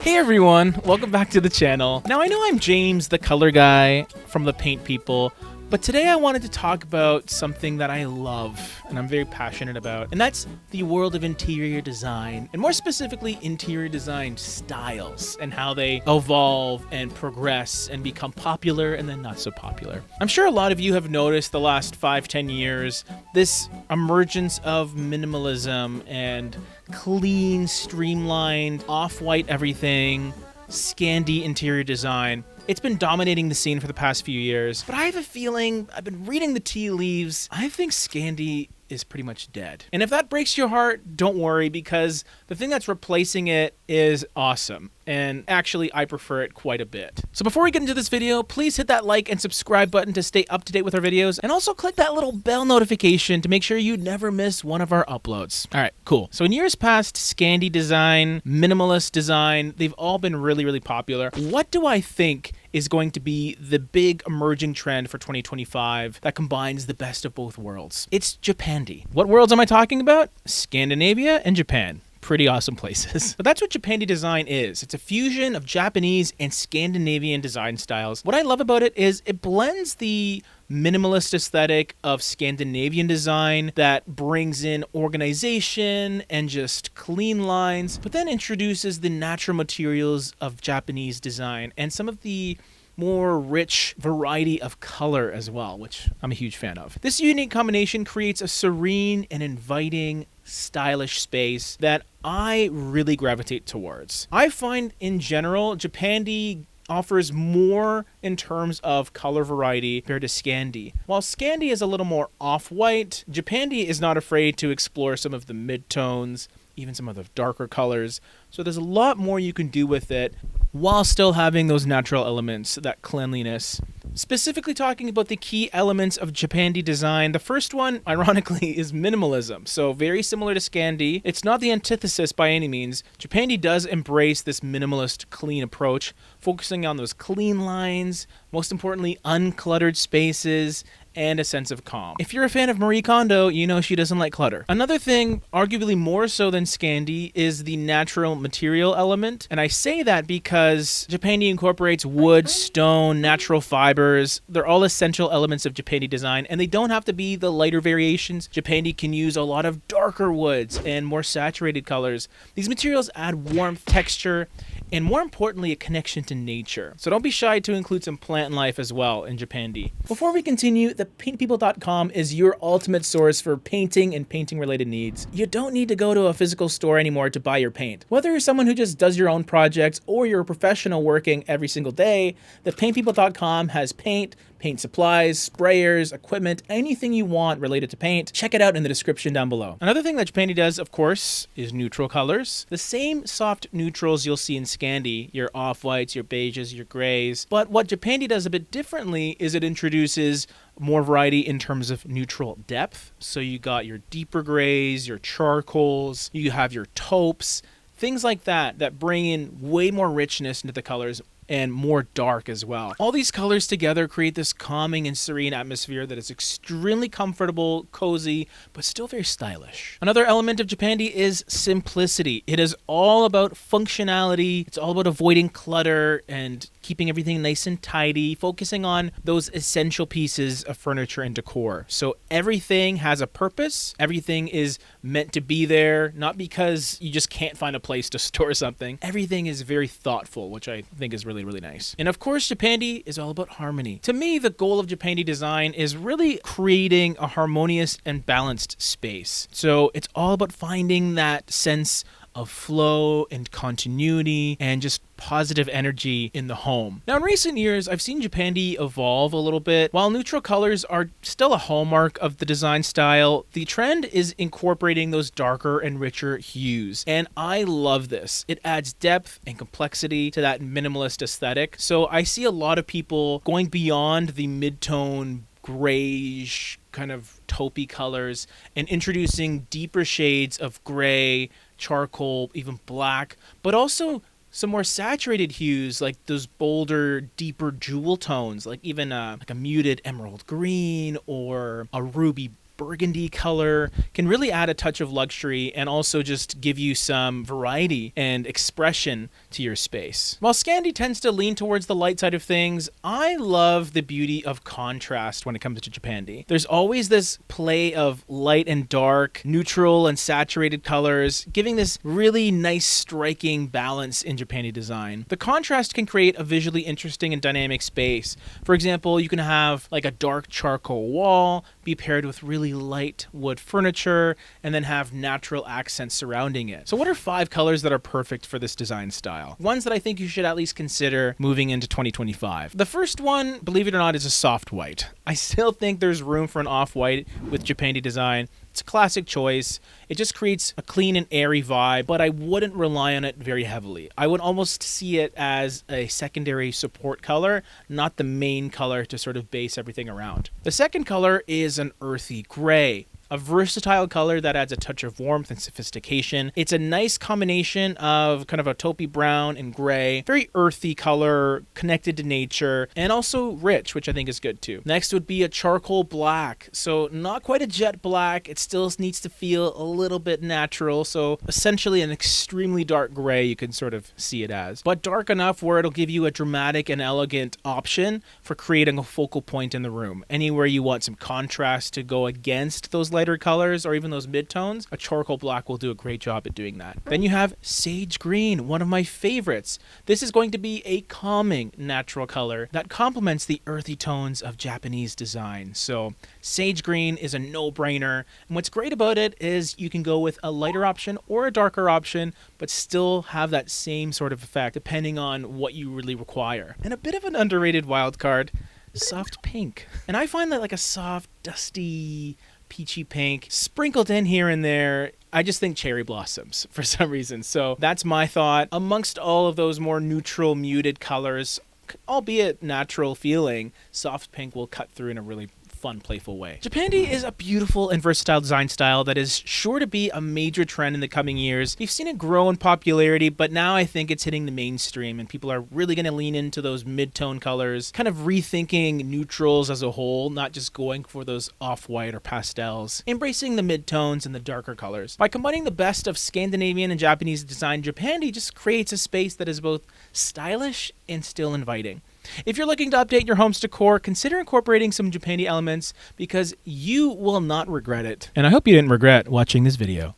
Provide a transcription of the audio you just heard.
Hey everyone, welcome back to the channel. Now I know I'm James, the color guy from the Paint People, but today I wanted to talk about something that I love and I'm very passionate about, and that's the world of interior design, and more specifically interior design styles and how they evolve and progress and become popular and then not so popular. I'm sure a lot of you have noticed the last 5-10 years this emergence of minimalism and clean, streamlined, off-white everything, Scandi interior design. It's been dominating the scene for the past few years, but I have a feeling, I've been reading the tea leaves, I think Scandi is pretty much dead. And if that breaks your heart, don't worry, because the thing that's replacing it is awesome. And actually, I prefer it quite a bit. So before we get into this video, please hit that like and subscribe button to stay up to date with our videos. And also click that little bell notification to make sure you never miss one of our uploads. All right, cool. So in years past, Scandi design, minimalist design, they've all been really popular. What do I think is going to be the big emerging trend for 2025 that combines the best of both worlds? It's Japandi. What worlds am I talking about? Scandinavia and Japan. Pretty awesome places. But that's what Japandi design is. It's a fusion of Japanese and Scandinavian design styles. What I love about it is it blends the minimalist aesthetic of Scandinavian design that brings in organization and just clean lines, but then introduces the natural materials of Japanese design and some of the more rich variety of color as well, which I'm a huge fan of. This unique combination creates a serene and inviting, stylish space that I really gravitate towards. I find in general, Japandi offers more in terms of color variety compared to Scandi. While Scandi is a little more off-white, Japandi is not afraid to explore some of the mid-tones, even some of the darker colors. So there's a lot more you can do with it while still having those natural elements, that cleanliness. Specifically talking about the key elements of Japandi design, the first one, ironically, is minimalism. So very similar to Scandi. It's not the antithesis by any means. Japandi does embrace this minimalist, clean approach, focusing on those clean lines, most importantly, uncluttered spaces, and a sense of calm. If you're a fan of Marie Kondo, you know she doesn't like clutter. Another thing, arguably more so than Scandi, is the natural material element. And I say that because Japandi incorporates wood, stone, natural fibers. They're all essential elements of Japandi design, and they don't have to be the lighter variations. Japandi can use a lot of darker woods and more saturated colors. These materials add warmth, texture, and more importantly, a connection to nature. So don't be shy to include some plant life as well in Japandi. Before we continue, thepaintpeople.com is your ultimate source for painting and painting-related needs. You don't need to go to a physical store anymore to buy your paint. Whether you're someone who just does your own projects or you're a professional working every single day, thepaintpeople.com has paint supplies, sprayers, equipment, anything you want related to paint. Check it out in the description down below. Another thing that Japandi does, of course, is neutral colors. The same soft neutrals you'll see in Scandi, your off-whites, your beiges, your grays. But what Japandi does a bit differently is it introduces more variety in terms of neutral depth. So you got your deeper grays, your charcoals, you have your taupes, things like that bring in way more richness into the colors and more dark as well. All these colors together create this calming and serene atmosphere that is extremely comfortable, cozy, but still very stylish. Another element of Japandi is simplicity. It is all about functionality. It's all about avoiding clutter and keeping everything nice and tidy, focusing on those essential pieces of furniture and decor. So everything has a purpose. Everything is meant to be there, not because you just can't find a place to store something. Everything is very thoughtful, which I think is really nice. And of course, Japandi is all about harmony. To me, the goal of Japandi design is really creating a harmonious and balanced space. So it's all about finding that sense of flow and continuity and just positive energy in the home. Now, in recent years, I've seen Japandi evolve a little bit. While neutral colors are still a hallmark of the design style, the trend is incorporating those darker and richer hues. And I love this. It adds depth and complexity to that minimalist aesthetic. So I see a lot of people going beyond the mid-tone grayish kind of taupey colors and introducing deeper shades of gray, charcoal, even black, but also some more saturated hues like those bolder, deeper jewel tones, like even like a muted emerald green or a ruby burgundy color can really add a touch of luxury and also just give you some variety and expression to your space. While Scandi tends to lean towards the light side of things, I love the beauty of contrast when it comes to Japandi. There's always this play of light and dark, neutral and saturated colors, giving this really nice striking balance in Japandi design. The contrast can create a visually interesting and dynamic space. For example, you can have like a dark charcoal wall be paired with really light wood furniture and then have natural accents surrounding it. So what are 5 colors that are perfect for this design style? Ones that I think you should at least consider moving into 2025. The first one, believe it or not, is a soft white. I still think there's room for an off-white with Japandi design. It's a classic choice. It just creates a clean and airy vibe, but I wouldn't rely on it very heavily. I would almost see it as a secondary support color, not the main color to sort of base everything around. The second color is an earthy gray. A versatile color that adds a touch of warmth and sophistication. It's a nice combination of kind of a taupey brown and gray, very earthy color, connected to nature, and also rich, which I think is good too. Next would be a charcoal black. So not quite a jet black. It still needs to feel a little bit natural. So essentially an extremely dark gray, you can sort of see it as. But dark enough where it'll give you a dramatic and elegant option for creating a focal point in the room. Anywhere you want some contrast to go against those lighter colors or even those mid-tones, a charcoal black will do a great job at doing that. Then you have sage green, one of my favorites. This is going to be a calming natural color that complements the earthy tones of Japanese design. So sage green is a no-brainer, and what's great about it is you can go with a lighter option or a darker option, but still have that same sort of effect depending on what you really require. And a bit of an underrated wild card, soft pink. And I find that like a soft, dusty, peachy pink sprinkled in here and there, I just think cherry blossoms for some reason. So that's my thought. Amongst all of those more neutral, muted colors, albeit natural feeling, soft pink will cut through in a really fun, playful way. Japandi is a beautiful and versatile design style that is sure to be a major trend in the coming years. We've seen it grow in popularity, but now I think it's hitting the mainstream and people are really going to lean into those mid-tone colors, kind of rethinking neutrals as a whole, not just going for those off-white or pastels, embracing the mid-tones and the darker colors. By combining the best of Scandinavian and Japanese design, Japandi just creates a space that is both stylish and still inviting. If you're looking to update your home's decor, consider incorporating some Japandi elements because you will not regret it. And I hope you didn't regret watching this video.